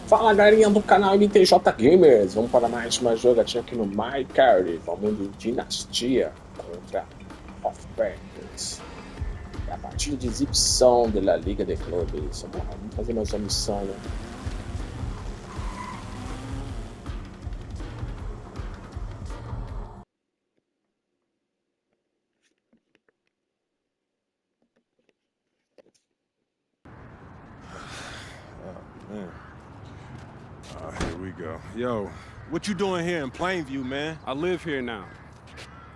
Fala galerinha do canal MTJ Gamers, vamos para mais uma jogatina aqui no My Career, vamos de Dinastia contra Off-Banks. É a partida de exibição da Liga de Clubes. Vamos lá, vamos fazer mais uma missão, né? Man. Here we go. Yo, what you doing here in Plainview, man? I live here now.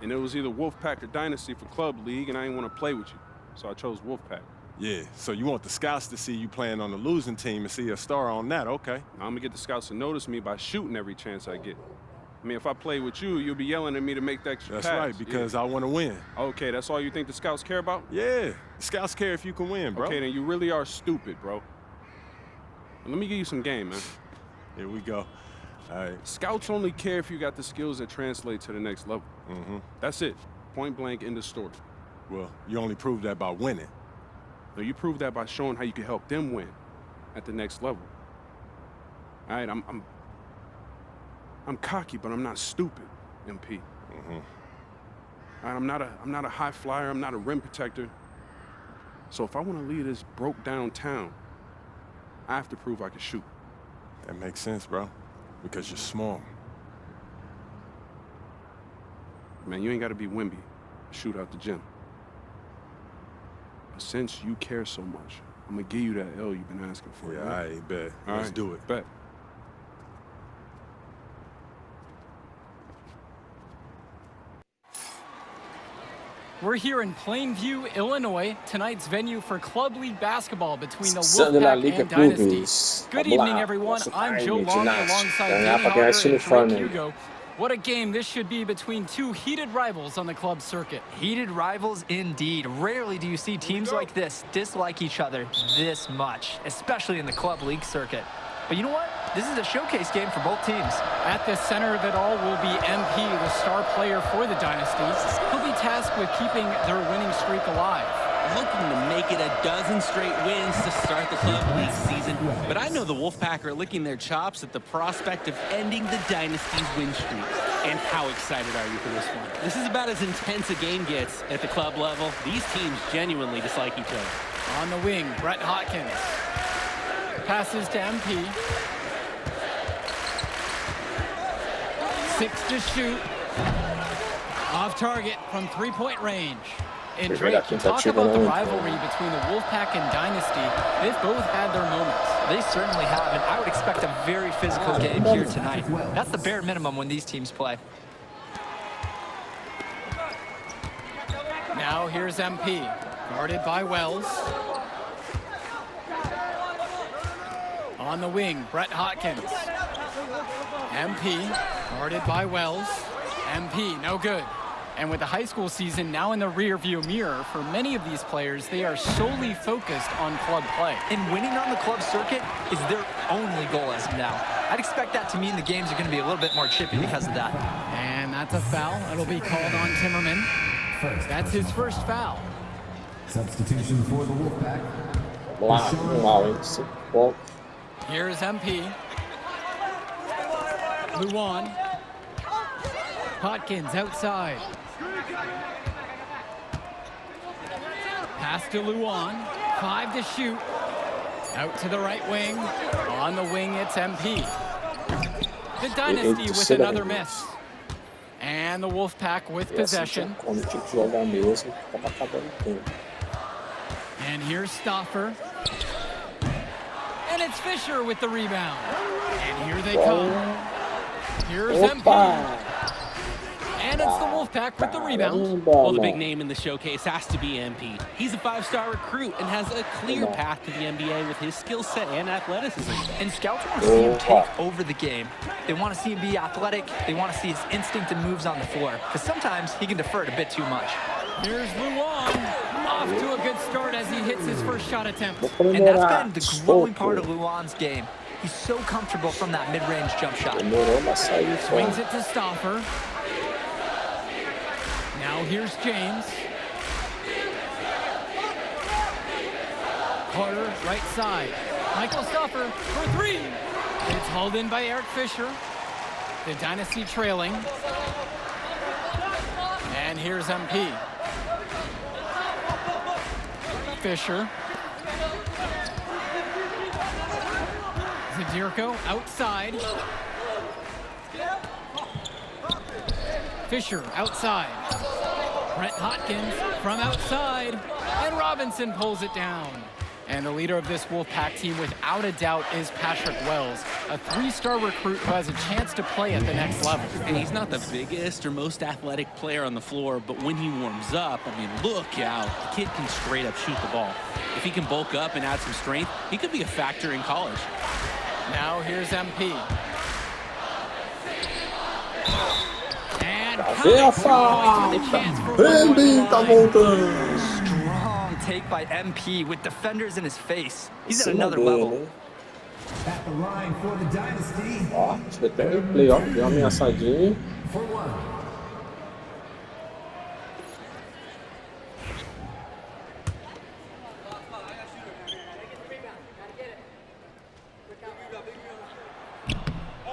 And it was either Wolfpack or Dynasty for Club League, and I didn't want to play with you. So I chose Wolfpack. Yeah, so you want the scouts to see you playing on the losing team and see a star on that, okay. Now, I'm going to get the scouts to notice me by shooting every chance I get. I mean, if I play with you, you'll be yelling at me to make the extra pass. That's right, because I want to win. Okay, that's all you think the scouts care about? Yeah, the scouts care if you can win, bro. Okay, then you really are stupid, bro. Let me give you some game, man. Here we go. All right. Scouts only care if you got the skills that translate to the next level. Mm-hmm. That's it. Point blank, end of story. Well, you only prove that by winning. No, you prove that by showing how you can help them win at the next level. All right, I'm cocky, but I'm not stupid, MP. Mm-hmm. All right, I'm not a high flyer. I'm not a rim protector. So if I want to lead this broke down town, I have to prove I can shoot. That makes sense, bro. Because you're small. Man, you ain't got to be Wimby to shoot out the gym. But since you care so much, I'm going to give you that L you've been asking for. Yeah, right? I bet. All Let's right, do it. Bet. We're here in Plainview, Illinois, tonight's venue for Club League basketball between the Exibição da Wolfpack Liga and Dynasty. Clubes. Good Vamos evening, lá, everyone. nosso I'm time Joe de Long ginástica. alongside Ganhar Danny para ganhar esse Hopper and uniforme. Drake Hugo. What a game this should be between two heated rivals on the club circuit. Heated rivals indeed. Rarely do you see teams like this dislike each other this much, especially in the club league circuit. But you know what? This is a showcase game for both teams. At the center of it all will be MP, the star player for the Dynasty. He'll be tasked with keeping their winning streak alive. Looking to make it a dozen straight wins to start the club league season. But I know the Wolfpack are licking their chops at the prospect of ending the Dynasty's win streak. And how excited are you for this one? This is about as intense a game gets at the club level. These teams genuinely dislike each other. On the wing, Brett Hopkins. Passes to MP. 6 to shoot. Off target from three-point range. And Drake, you talk about the rivalry between the Wolfpack and Dynasty. They've both had their moments. They certainly have, and I would expect a very physical game here tonight. That's the bare minimum when these teams play. Now here's MP, guarded by Wells. On the wing, Brett Hopkins. MP, guarded by Wells. MP, no good. And with the high school season now in the rearview mirror, for many of these players, they are solely focused on club play. And winning on the club circuit is their only goal as of now. I'd expect that to mean the games are going to be a little bit more chippy because of that. And that's a foul. It'll be called on Timmerman. That's his first foul. Substitution for the Wolfpack. Here's MP. Luan. Hopkins outside. Pass to Luan. 5 to shoot. Out to the right wing. On the wing, it's MP. The Dynasty with another miss. And the Wolfpack with possession. And here's Stauffer. And it's Fisher with the rebound. And here they come. Here's MP. And it's the Wolfpack with the rebound. Well, the big name in the showcase has to be MP. He's a 5-star recruit and has a clear path to the NBA with his skill set and athleticism. And scouts want to see him take over the game. They want to see him be athletic. They want to see his instinct and moves on the floor. Because sometimes he can defer it a bit too much. Here's Luan. Off to a good start as he hits his first shot attempt. And that's been the growing part of Luan's game. He's so comfortable from that mid-range jump shot. Swings it to Stauffer. Now here's James. Carter, right side. Michael Stauffer for 3. It's hauled in by Eric Fisher. The Dynasty trailing. And here's MP. Fisher. Zadirko outside. Fisher outside. Brett Hotkins from outside. And Robinson pulls it down. And the leader of this Wolfpack team, without a doubt, is Patrick Wells, a 3-star recruit who has a chance to play at the next level. And he's not the biggest or most athletic player on the floor, but when he warms up, I mean, look out. The kid can straight up shoot the ball. If he can bulk up and add some strength, he could be a factor in college. Now here's MP. And Bambi tá voltando. Strong take by MP with defenders in his face. He's at another level. At the line for the Dynasty. Ó, deixa eu ver até o replay, ó. Deu uma ameaçadinha. For one.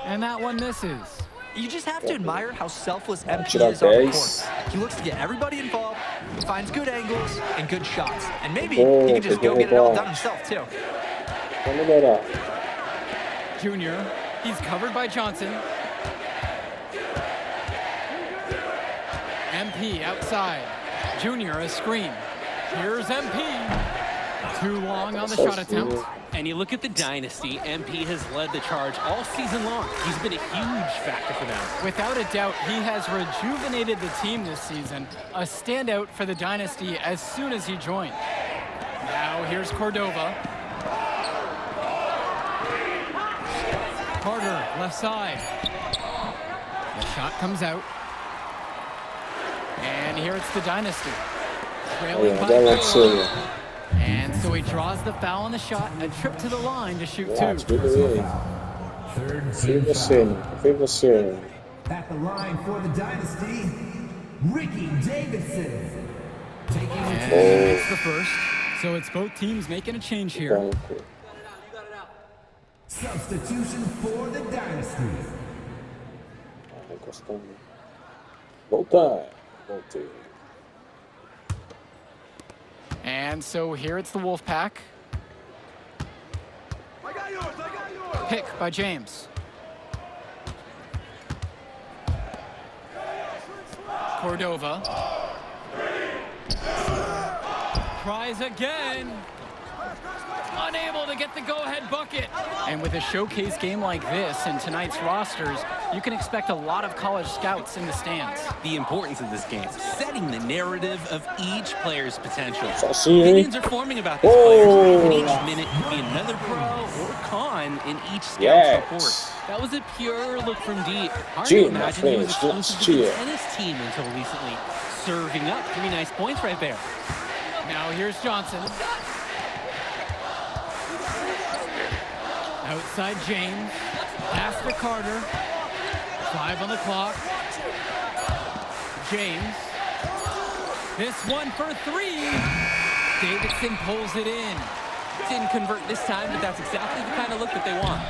And that one misses. You just have to admire how selfless MP Tirar is on the 10. court. He looks to get everybody involved, finds good angles and good shots. And maybe he can just go get it all done himself, too. Vamos melhorar. Junior, he's covered by Johnson. MP outside. Junior, a screen. Here's MP. Too long on the shot attempt. And you look at the Dynasty, MP has led the charge all season long. He's been a huge factor for them. Without a doubt, he has rejuvenated the team this season. A standout for the Dynasty as soon as he joined. Now here's Cordova. Carter, left side. The shot comes out. And here it's the Dynasty. Trailing by four. And so he draws the foul on the shot, a trip to the line to shoot two. Third team foul. At the line for the Dynasty, Ricky Davidson. Taking And it. he makes the first. So it's both teams making a change here. Substitution for the Dynasty. Voltei. And so here it's the Wolfpack. Pick by James. Cordova. Tries again. Unable to get the go-ahead bucket. And with a showcase game like this in tonight's rosters, you can expect a lot of college scouts in the stands. The importance of this game, setting the narrative of each player's potential. Sozinho, hein? Opinions are forming about this player, and each minute could be another pro or con in each scout's report. That was a pure look from deep. Hard to imagine he was exclusive to the tennis team until recently. Serving up 3 nice points right there. Now here's Johnson. Outside James. Pass to Carter. 5 on the clock. James. This one for 3. Davidson pulls it in. Didn't convert this time, but that's exactly the kind of look that they want.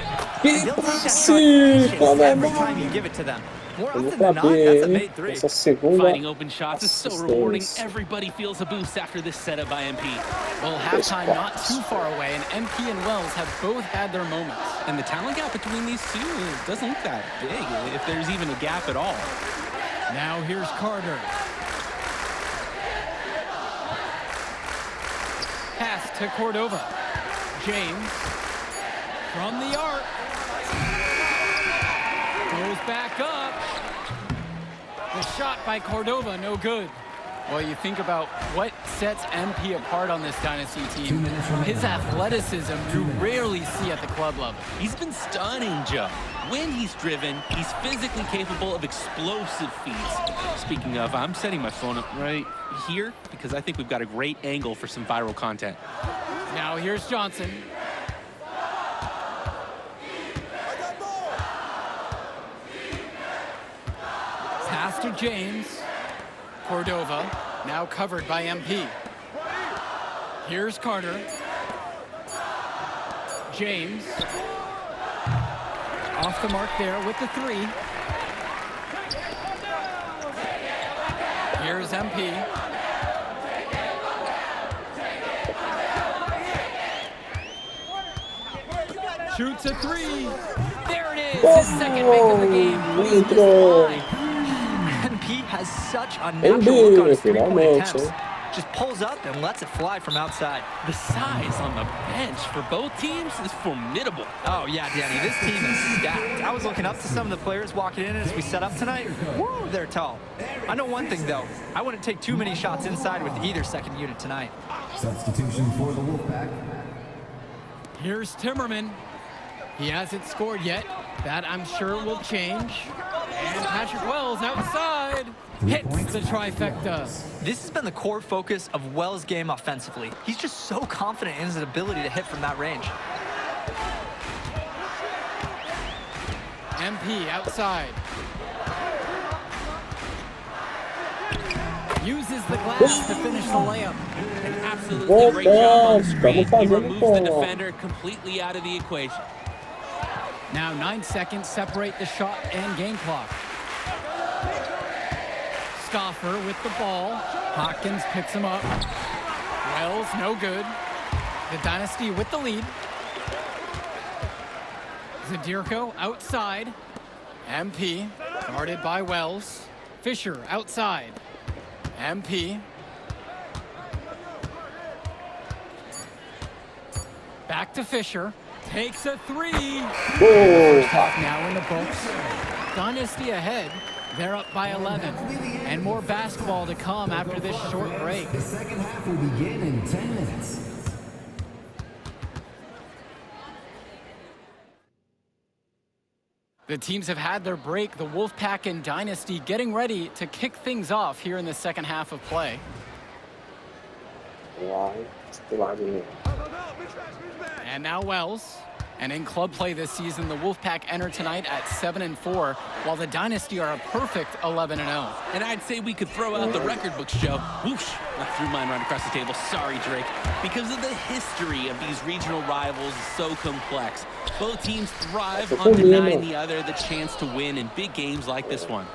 They'll take that shot every time you give it to them. More often than not, that's a made 3. Finding open shots is so rewarding. Everybody feels a boost after this setup by MP. Well, halftime not too far away, and MP and Wells have both had their moments. And the talent gap between these two doesn't look that big, if there's even a gap at all. Now here's Carter. Pass to Cordova. James from the arc. Goes back up. The shot by Cordova, no good. Well, you think about what sets MP apart on this Dynasty team. His athleticism you rarely see at the club level. He's been stunning, Joe. When he's driven, he's physically capable of explosive feats. Speaking of, I'm setting my phone up right here because I think we've got a great angle for some viral content. Now here's Johnson. Pass to James. Cordova, now covered by MP. Here's Carter. James. Off the mark there with the 3. Here's MP. Shoots a 3. There it is. His second make of the game. Please miss the line. MP has such a natural look on his three-point attempts. finalmente. Just pulls up and lets it fly from outside. The size on the bench for both teams is formidable. Oh, yeah, Danny, this team is stacked. I was looking up to some of the players walking in as we set up tonight. Woo, they're tall. I know one thing, though. I wouldn't take too many shots inside with either second unit tonight. Substitution for the Wolfpack. Here's Timmerman. He hasn't scored yet. That, I'm sure, will change. And Patrick Wells outside. Hits the trifecta. This has been the core focus of Wells' game offensively. He's just so confident in his ability to hit from that range. MP outside. Uses the glass to finish the layup. An absolutely great job on the screen. He removes the defender completely out of the equation. Now 9 seconds separate the shot and game clock. Stoffer with the ball. Hopkins picks him up. Wells, no good. The Dynasty with the lead. Zadirko outside. MP guarded by Wells. Fisher outside. MP. Back to Fisher. Takes a 3. First half now in the books. Dynasty ahead. They're up by 11. And more basketball to come after this short break. The second half will begin in 10 minutes. The teams have had their break. The Wolfpack and Dynasty getting ready to kick things off here in the second half of play. And now Wells. And in club play this season, the Wolfpack enter tonight at 7-4, while the Dynasty are a perfect 11-0. And I'd say we could throw out the record books, Joe. Whoosh, I threw mine right across the table. Sorry, Drake. Because of the history of these regional rivals is so complex. Both teams thrive on denying the other the chance to win in big games like this one.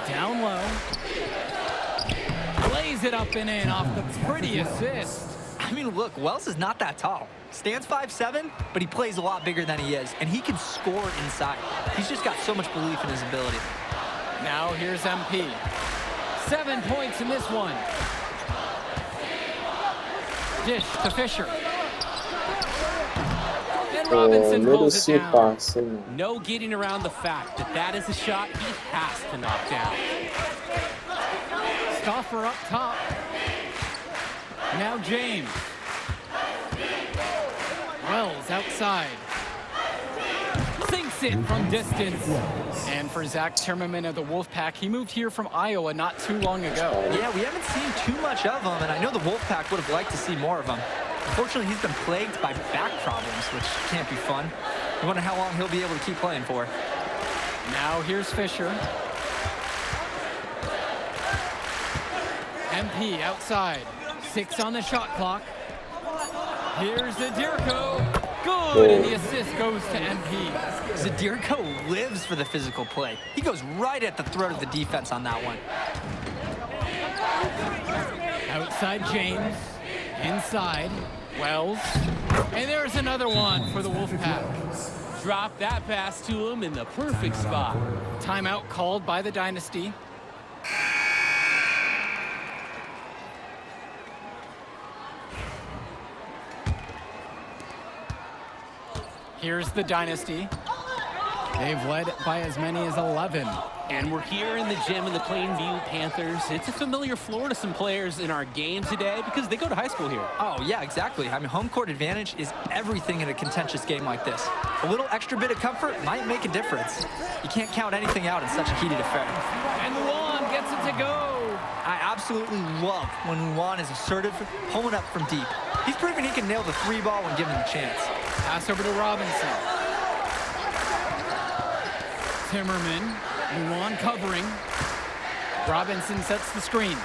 Down low. Lays it up and in off the pretty assist. I mean, look, Wells is not that tall. Stands 5'7", but he plays a lot bigger than he is, and he can score inside. He's just got so much belief in his ability. Now here's MP. 7 points in this one. Dish to Fisher. And Robinson pulls it down. No getting around the fact that that is a shot he has to knock down. Stoffer up top. Now James. Wells outside. Sinks it from distance. And for Zach Timmerman of the Wolfpack, he moved here from Iowa not too long ago. Yeah, we haven't seen too much of him, and I know the Wolfpack would have liked to see more of him. Unfortunately, he's been plagued by back problems, which can't be fun. I wonder how long he'll be able to keep playing for. Now here's Fisher. MP outside. 6 on the shot clock. Here's Zadirko. Good, and the assist goes to MP. Zadirko lives for the physical play. He goes right at the throat of the defense on that one. Outside James. Inside. Wells. And there's another one for the Wolfpack. Drop that pass to him in the perfect spot. Timeout called by the Dynasty. Here's the Dynasty. They've led by as many as 11. And we're here in the gym in the Plainview Panthers. It's a familiar floor to some players in our game today because they go to high school here. Oh, yeah, exactly. I mean, home court advantage is everything in a contentious game like this. A little extra bit of comfort might make a difference. You can't count anything out in such a heated affair. And Luan gets it to go. I absolutely love when Luan is assertive, pulling up from deep. He's proven he can nail the 3-ball when given the chance. Pass over to Robinson. Timmerman. Luan covering. Robinson sets the screen.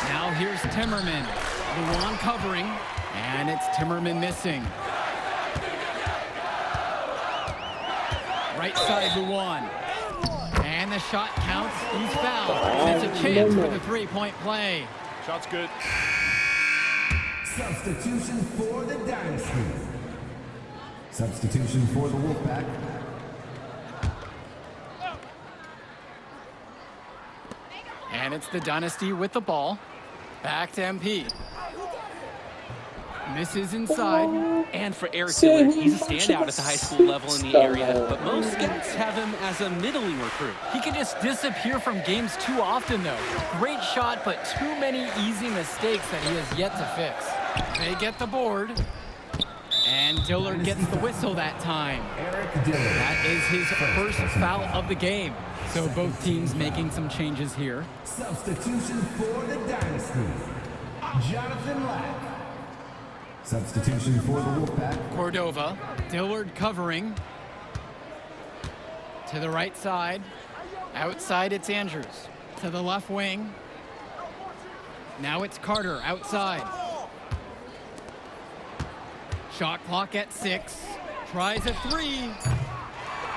Now here's Timmerman. Luan covering. And it's Timmerman missing. Right side, Luan. And the shot counts. He's fouled. And it's a chance for the three-point play. Shot's good. Substitution for the Dynasty. Substitution for the Wolfpack. And it's the Dynasty with the ball. Back to MP. Misses inside. And for Eric Dillard, he's a standout at the high school level in the area, but most scouts have him as a middling recruit. He can just disappear from games too often, though. Great shot, but too many easy mistakes that he has yet to fix. They get the board. And Dillard gets the whistle that time. That is his first foul of the game. So both teams making some changes here. Substitution for the Dynasty. Jonathan Lack. Substitution for the Wolfpack. Cordova. Dillard covering. To the right side. Outside, it's Andrews. To the left wing. Now it's Carter outside. Shot clock at 6. Tries a 3.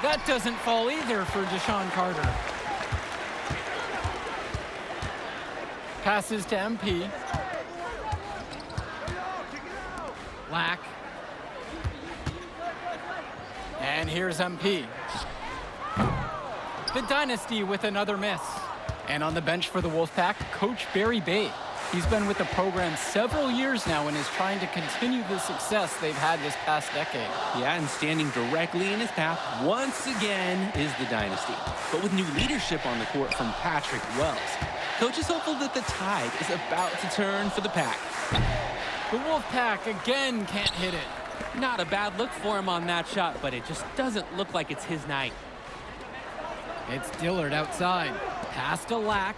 That doesn't fall either for Deshaun Carter. Passes to MP. Lack. And here's MP. The Dynasty with another miss. And on the bench for the Wolfpack, Coach Barry Bay. He's been with the program several years now and is trying to continue the success they've had this past decade. Yeah, and standing directly in his path once again is the Dynasty. But with new leadership on the court from Patrick Wells, Coach is hopeful that the tide is about to turn for the Pack. The Wolfpack again can't hit it. Not a bad look for him on that shot, but it just doesn't look like it's his night. It's Dillard outside. Pass to Lack.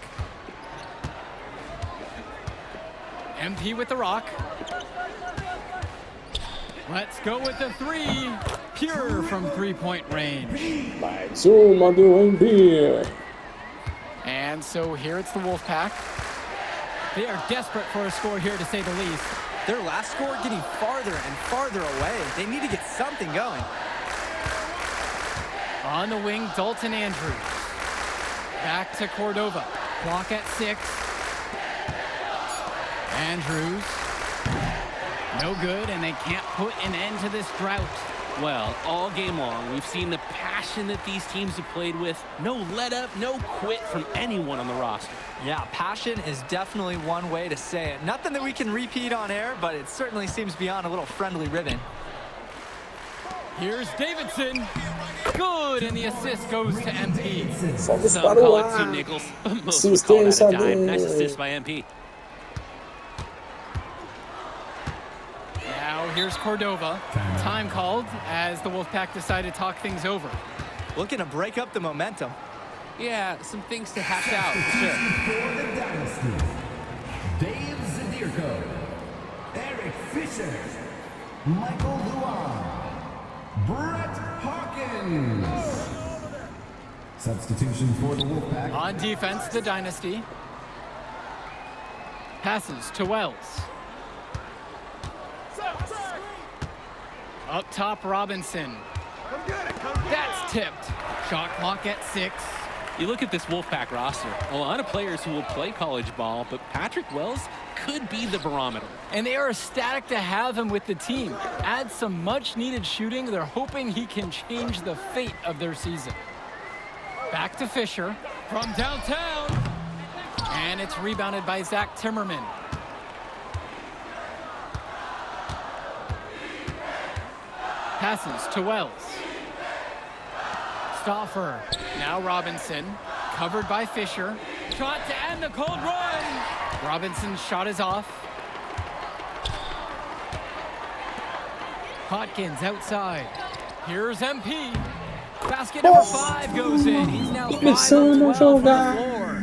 MP with the rock. Let's go with the 3. Pure from three-point range. Mais uma do MP. And so here it's the Wolfpack. They are desperate for a score here, to say the least. Their last score getting farther and farther away. They need to get something going. On the wing, Dalton Andrews. Back to Cordova. Clock at 6. Andrews. No good, and they can't put an end to this drought. Well, all game long, we've seen the passion that these teams have played with. No let up, no quit from anyone on the roster. Yeah, passion is definitely one way to say it. Nothing that we can repeat on air, but it certainly seems beyond a little friendly ribbon. Here's Davidson. Good, and the assist goes to MP. Vamos Some para o call it ar. two nickels, but most would call that a dime. Nice assist by MP. Now here's Cordova. Time called as the Wolfpack decide to talk things over. Looking to break up the momentum. Yeah, some things to hash out, sure. For the Dynasty. Dave Zadirko. Eric Fisher. Michael Luan. Brett Hawkins. Substitution for the Wolfpack. On defense, the Dynasty. Passes to Wells. Up top, Robinson. That's tipped. Shot clock at 6. You look at this Wolfpack roster, a lot of players who will play college ball, but Patrick Wells could be the barometer. And they are ecstatic to have him with the team. Add some much-needed shooting. They're hoping he can change the fate of their season. Back to Fisher from downtown. And it's rebounded by Zach Timmerman. Passes to Wells. Stauffer. Now Robinson. Covered by Fisher. Shot to end the cold run. Robinson's shot is off. Hawkins outside. Here's MP. Basket number 5 goes in. He's now 5 of 12 from the floor.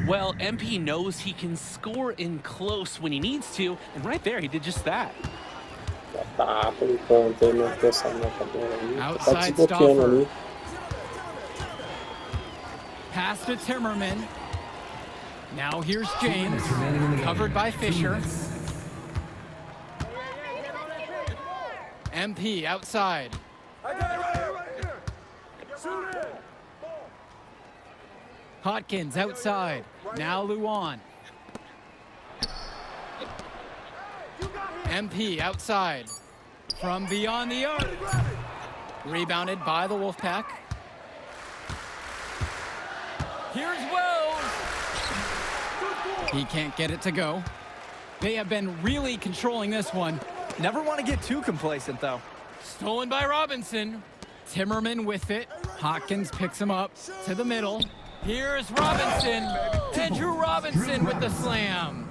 Well, MP knows he can score in close when he needs to, and right there he did just that. Tá, por enquanto, ele não tem essa marcadora ali. Tá Outside desbloqueando Stauffer. ali. Pass to Timmerman. Now here's James. Covered by Fisher. MP outside. I got it right here. Shoot it. Hotkins outside. Now Luan. MP outside. From beyond the arc. Rebounded by the Wolfpack. Here's Wells. He can't get it to go. They have been really controlling this one. Never want to get too complacent, though. Stolen by Robinson. Timmerman with it. Hopkins picks him up to the middle. Here's Robinson. Andrew Robinson with the slam.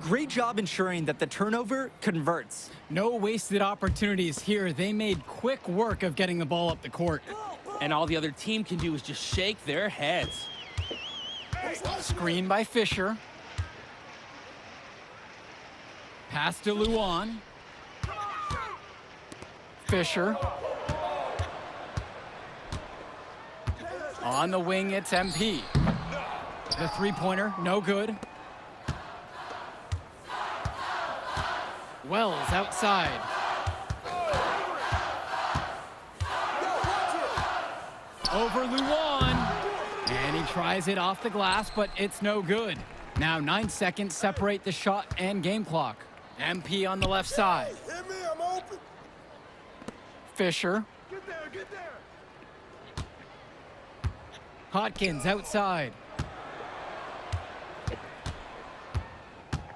Great job ensuring that the turnover converts. No wasted opportunities here. They made quick work of getting the ball up the court. And all the other team can do is just shake their heads. Screen by Fisher. Pass to Luan. Fisher. On the wing, it's MP. The three-pointer, no good. Wells outside. Over Luan. And he tries it off the glass, but it's no good. Now 9 seconds separate the shot and game clock. MP on the left side. Hit me, I'm open. Fisher. Get there. Hotkins outside.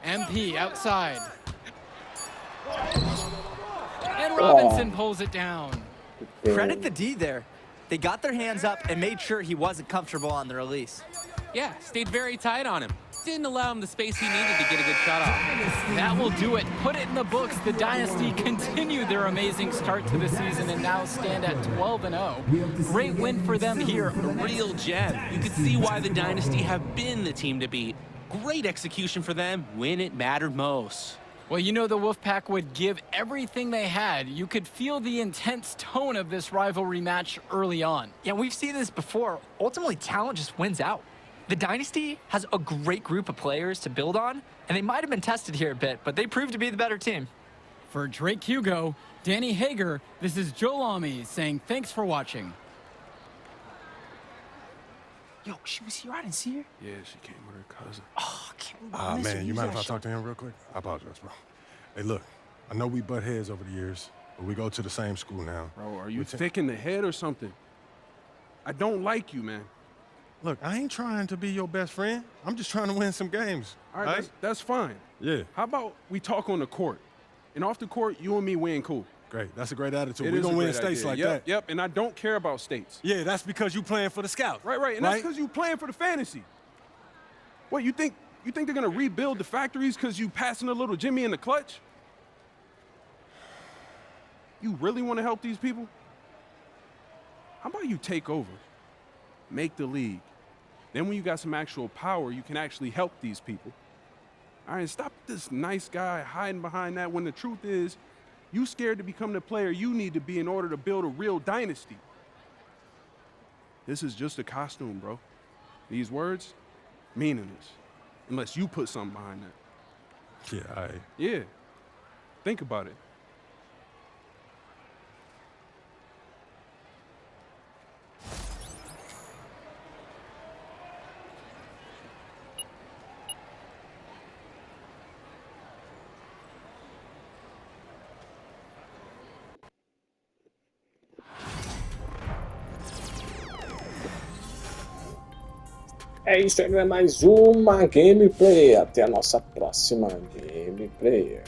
MP outside. And Robinson pulls it down. Credit the D there. They got their hands up and made sure he wasn't comfortable on the release. Yeah, stayed very tight on him. Didn't allow him the space he needed to get a good shot off. That will do it. Put it in the books. The Dynasty continued their amazing start to the season and now stand at 12-0. Great win for them here. A real gem. You could see why the Dynasty have been the team to beat. Great execution for them when it mattered most. Well, you know the Wolfpack would give everything they had. You could feel the intense tone of this rivalry match early on. Yeah, we've seen this before. Ultimately, talent just wins out. The Dynasty has a great group of players to build on, and they might have been tested here a bit, but they proved to be the better team. For Drake Hugo, Danny Hager, this is Joe Lamy saying thanks for watching. Yo, she was here. I didn't see her. Yeah, she came with her cousin. Oh, I can't believe I missed her. Man, you mind if I talk to him real quick? I apologize, bro. Hey, look, I know we butt heads over the years, but we go to the same school now. Bro, are you thick in the head or something? I don't like you, man. Look, I ain't trying to be your best friend. I'm just trying to win some games. All right, that's fine. Yeah. How about we talk on the court? And off the court, you and me win cool. Great. That's a great attitude. It We're is a going to win great states idea. like Yep, that. Yep, and I don't care about states. Yeah, that's because you playing for the Scouts. Right. And that's because you playing for the fantasy. What, you think they're going to rebuild the factories because you passing a little Jimmy in the clutch? You really want to help these people? How about you take over, make the league? Then when you got some actual power, you can actually help these people. All right, stop this nice guy hiding behind that when the truth is, you scared to become the player you need to be in order to build a real dynasty. This is just a costume, bro. These words, meaningless, unless you put something behind that. Yeah, Yeah, think about it. É isso, é mais uma gameplay. Até a nossa próxima gameplay.